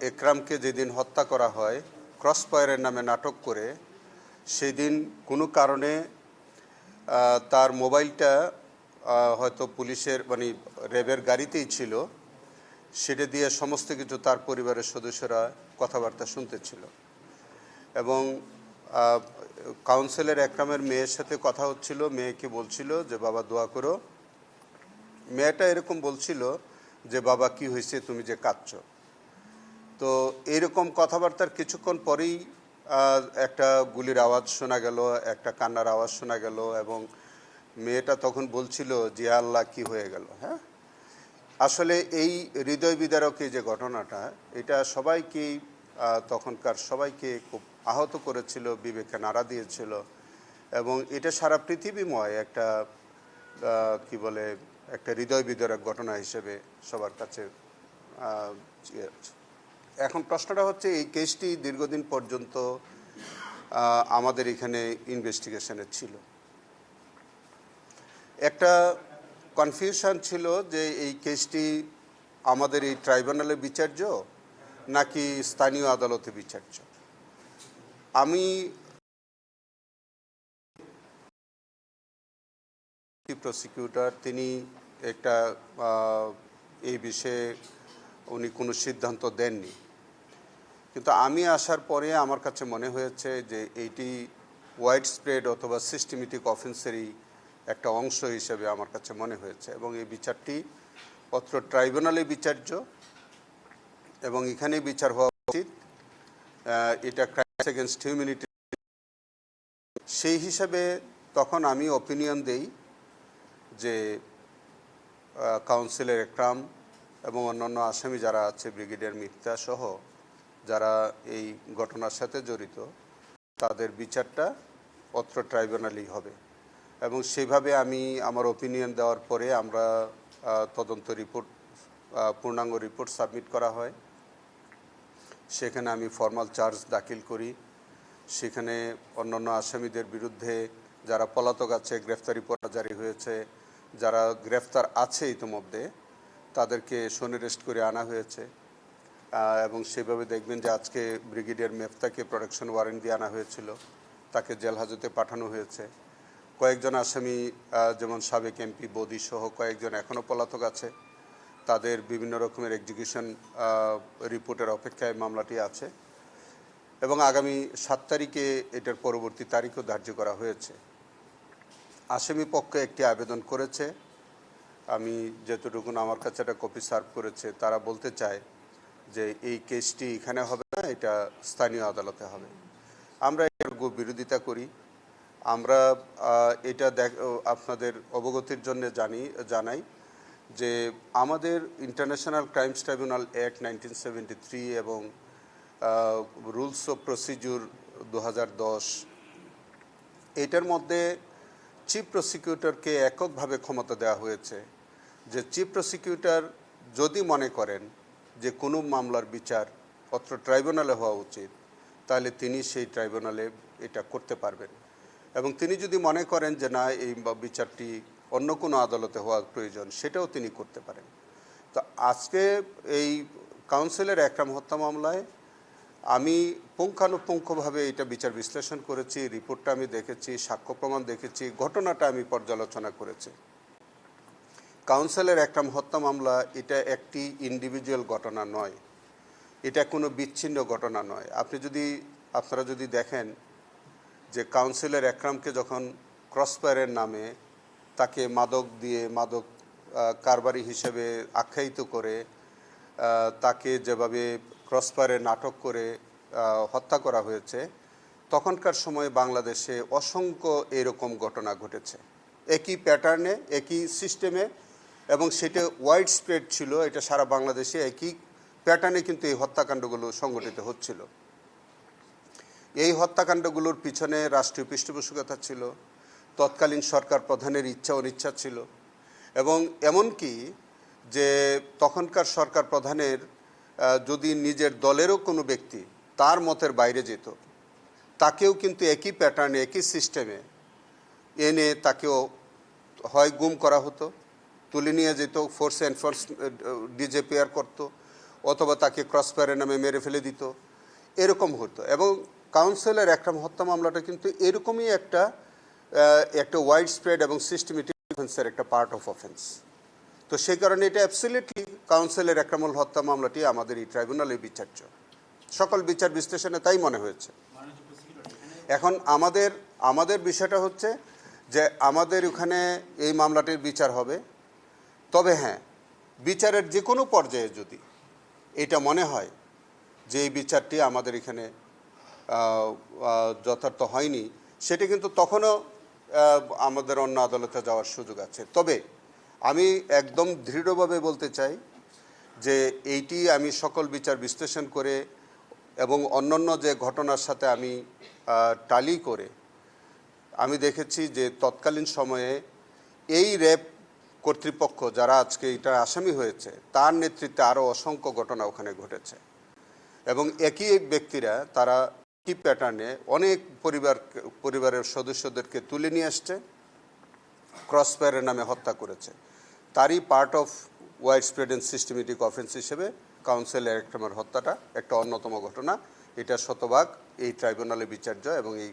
একরামকে যেদিন হত্যা করা হয় ক্রসফায়ারের নামে নাটক করে, সেদিন কোনো কারণে তার মোবাইলটা হয়তো পুলিশের মানে র্যাবের গাড়িতেই ছিল, সেটা দিয়ে সমস্ত কিছু তার পরিবারের সদস্যরা কথাবার্তা শুনতেছিল। এবং কাউন্সিলর একরামের মেয়ের সাথে কথা হচ্ছিল, মেয়েকে বলছিল যে বাবা দোয়া করো। মেয়েটা এরকম বলছিল যে বাবা কি হয়েছে, তুমি যে কাঁদছো। তো এইরকম কথাবার্তার কিছুক্ষণ পরেই একটা গুলির আওয়াজ শোনা গেল, একটা কান্নার আওয়াজ শোনা গেল, এবং মেয়েটা তখন বলছিল যে আল্লাহ কি হয়ে গেল। হ্যাঁ, আসলে এই হৃদয় বিদারক এই যে ঘটনাটা, এটা সবাইকেই তখনকার সবাইকে খুব আহত করেছিল, বিবেকে নাড়া দিয়েছিল, এবং এটা সারা পৃথিবীময় একটা কি বলে একটা হৃদয় বিদারক ঘটনা হিসেবে সবার কাছে। এখন প্রশ্নটা হচ্ছে, এই কেসটি দীর্ঘদিন পর্যন্ত আমাদের এখানে ইনভেস্টিগেশনে ছিল। একটা কনফিউশন ছিল যে এই কেসটি আমাদের এই ট্রাইব্যুনালে বিচার্য নাকি স্থানীয় আদালতে বিচার্য। আমি প্রসিকিউটর, তিনি একটা এই বিষয়ে উনি কোনো সিদ্ধান্ত দেননি, কিন্তু আমি আসার পরে আমার কাছে মনে হয়েছে যে এইটি ওয়াইড স্প্রেড অথবা সিস্টেমেটিক অফেন্সেরই একটা অংশ হিসেবে আমার কাছে মনে হয়েছে, এবং এই বিচারটি অত্র ট্রাইব্যুনালে বিচার্য এবং এখানেই বিচার হওয়া উচিত। এটা ক্রাইমস এগেনস্ট হিউম্যানিটি। সেই হিসাবে তখন আমি অপিনিয়ন দেই যে কাউন্সিলর একরাম এবং অন্যান্য আসামি যারা আছে, ব্রিগেডিয়ার মিথ্যা সহ যারা এই ঘটনার সাথে জড়িত, তাদের বিচারটা অত্র ট্রাইব্যুনালেই হবে। এবং সেইভাবে আমি আমার অপিনিয়ন দেওয়ার পরে আমরা তদন্ত রিপোর্ট, পূর্ণাঙ্গ রিপোর্ট সাবমিট করা হয়। সেখানে আমি ফর্মাল চার্জ দাখিল করি। সেখানে অন্যান্য আসামিদের বিরুদ্ধে যারা পলাতক আছে, গ্রেফতারি পরোয়ানা জারি হয়েছে, যারা গ্রেফতার আছে ইতিমধ্যে, তাদেরকে সনিরেস্ট করে আনা হয়েছে। এবং সেভাবে দেখবেন যে আজকে ব্রিগেডিয়ার মেফতাকে প্রোটেকশন ওয়ারেন্ট দিয়ে আনা হয়েছিল, তাকে জেল হাজতে পাঠানো হয়েছে। কয়েকজন আসামি যেমন সাবেক এমপি বদি সহ কয়েকজন এখনও পলাতক আছে, তাদের বিভিন্ন রকমের এক্সিকিউশন রিপোর্টের অপেক্ষায় মামলাটি আছে, এবং আগামী 7 তারিখে এটার পরবর্তী তারিখও ধার্য করা হয়েছে। আসামি পক্ষ একটি আবেদন করেছে, আমি যতটুকু আমার কাছে একটা কপি সার্ভ করেছে, তারা বলতে চায় যে এই কেসটি এখানে হবে না, এটা স্থানীয় আদালতে হবে। আমরা এর বিরোধিতা করি। আমরা এটা আপনাদের অবগতির জন্য জানাই যে আমাদের ইন্টারন্যাশনাল ক্রাইমস ট্রাইব্যুনাল অ্যাক্ট 1973 এবং রুলস অফ প্রসিডিউর 2010, এটার মধ্যে চিফ প্রসিকিউটরকে এককভাবে ক্ষমতা দেওয়া হয়েছে যে চিফ প্রসিকিউটর যদি মনে করেন যে কোনো মামলার বিচার অত্র ট্রাইব্যুনালে হওয়া উচিত, তাহলে তিনি সেই ট্রাইব্যুনালে এটা করতে পারবেন, এবং তিনি যদি মনে করেন যে না, এই বিচারটি অন্য কোনো আদালতে হওয়া প্রয়োজন, সেটাও তিনি করতে পারেন। তো আজকে এই কাউন্সিলর একরাম হত্যা মামলায় আমি পুঙ্খানুপুঙ্খভাবে এটা বিচার বিশ্লেষণ করেছি, রিপোর্টটা আমি দেখেছি, সাক্ষ্য প্রমাণ দেখেছি, ঘটনাটা আমি পর্যালোচনা করেছি। কাউন্সিলর একরাম হত্যা মামলা এটা একটি ইন্ডিভিজুয়াল ঘটনা নয়, এটা কোনো বিচ্ছিন্ন ঘটনা নয়। আপনারা যদি দেখেন যে কাউন্সিলর একরামকে যখন ক্রসফায়ারের নামে তাকে মাদক কারবারি হিসেবে আখ্যায়িত করে, তাকে যেভাবে ক্রসফায়ারে নাটক করে হত্যা করা হয়েছে, তখনকার সময়ে বাংলাদেশে অসংখ্য এরকম ঘটনা ঘটেছে, একই প্যাটার্নে, একই সিস্টেমে, এবং সেটা ওয়াইড স্প্রেড ছিল। এটা সারা বাংলাদেশে একই প্যাটার্নে কিন্তু এই হত্যাকাণ্ডগুলো সংগঠিত হচ্ছিল। এই হত্যাকাণ্ডগুলোর পিছনে রাষ্ট্রীয় পৃষ্ঠপোষকতা ছিল, তৎকালীন সরকার প্রধানের ইচ্ছা অনিচ্ছা ছিল, এবং এমনকি যে তখনকার সরকার প্রধানের যদি নিজের দলেরও কোনো ব্যক্তি তার মতের বাইরে যেত, তাকেও কিন্তু একই প্যাটার্নে, একই সিস্টেমে এনে তাকেও হয় গুম করা হতো, তুলে নিয়ে যেত, ফোর্স এনফোর্সমেন্ট ডিজেপিআর করতো, অথবা তাকে ক্রসফায়ারের নামে মেরে ফেলে দিত, এরকম হতো। এবং কাউন্সিলের একরাম হত্যা মামলাটা কিন্তু এরকমই একটা ওয়াইড স্প্রেড এবং সিস্টেমেটিক অফেন্সের একটা পার্ট অফ অফেন্স। তো সেই কারণে এটা অ্যাবসলিউটলি কাউন্সিলের একরামুল হত্যা মামলাটি আমাদের এই ট্রাইব্যুনালে বিচার্য, সকল বিচার বিশ্লেষণে তাই মনে হয়েছে। এখন আমাদের বিষয়টা হচ্ছে যে আমাদের ওখানে এই মামলাটির বিচার হবে, তবে হ্যাঁ, বিচারের যে কোনো পর্যায়ে যদি এটা মনে হয় যে এই বিচারটি আমাদের এখানে যথার্থ হয়নি, সেটা কিন্তু তখনও আমাদের অন্য আদালতে যাওয়ার সুযোগ আছে। তবে আমি একদম দৃঢ়ভাবে বলতে চাই যে এইটি আমি সকল বিচার বিশ্লেষণ করে এবং অন্যান্য যে ঘটনার সাথে আমি টালি করে আমি দেখেছি যে তৎকালীন সময়ে এই র্যাব কর্তৃপক্ষ যারা আজকে এটা আসামি হয়েছে তার নেতৃত্বে আরও অসংখ্য ঘটনা ওখানে ঘটেছে, এবং একই ব্যক্তিরা তারা কি প্যাটার্নে অনেক পরিবারের সদস্যদেরকে তুলে নিয়ে আসছে, ক্রসফায়ারের নামে হত্যা করেছে। তারই part of wide spread and systematic offence হিসেবে কাউন্সিলের একরামের হত্যাটা একটা অন্যতম ঘটনা। এটা শতভাগ এই ট্রাইব্যুনালে বিচার্য এবং এই